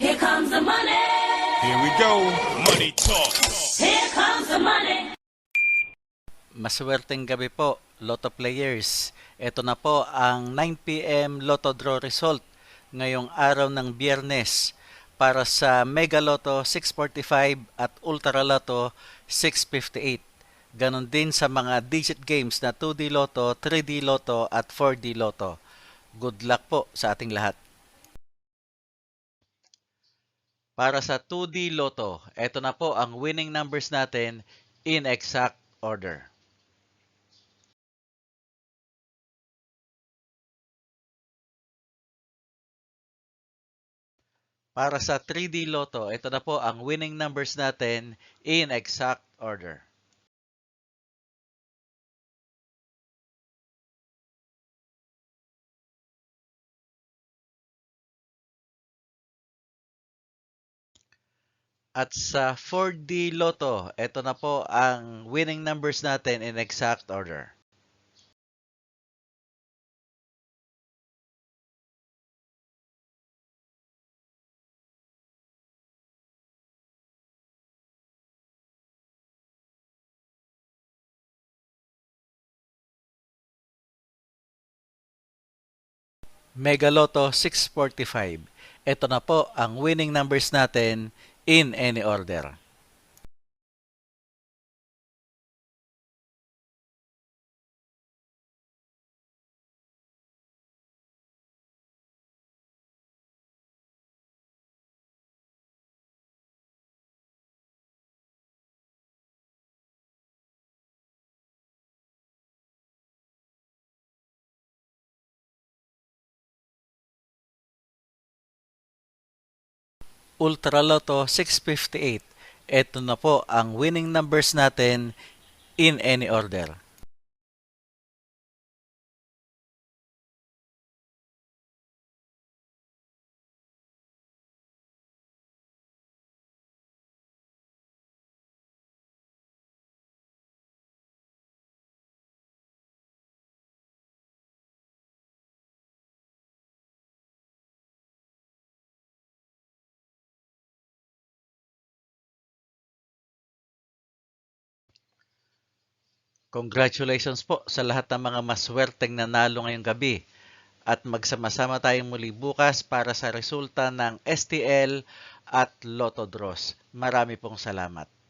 Here comes the money. Here we go. Money talk. Here comes the money. Maswerteng gabi po, Lotto players. Ito na po ang 9 p.m. Lotto draw result ngayong araw ng Biyernes para sa Mega Lotto 645 at Ultra Lotto 658. Ganon din sa mga digit games na 2D Lotto, 3D Lotto at 4D Lotto. Good luck po sa ating lahat. Para sa 2D Lotto, ito na po ang winning numbers natin in exact order. Para sa 3D Lotto, ito na po ang winning numbers natin in exact order. At sa 4D Lotto, ito na po ang winning numbers natin in exact order. Mega Lotto 645. Ito na po ang winning numbers natin in any order. Ultra Lotto 658. Ito na po ang winning numbers natin in any order. Congratulations po sa lahat ng mga maswerteng nanalo ngayong gabi. At magsama-sama tayong muli bukas para sa resulta ng STL at Lotto Draws. Marami pong salamat.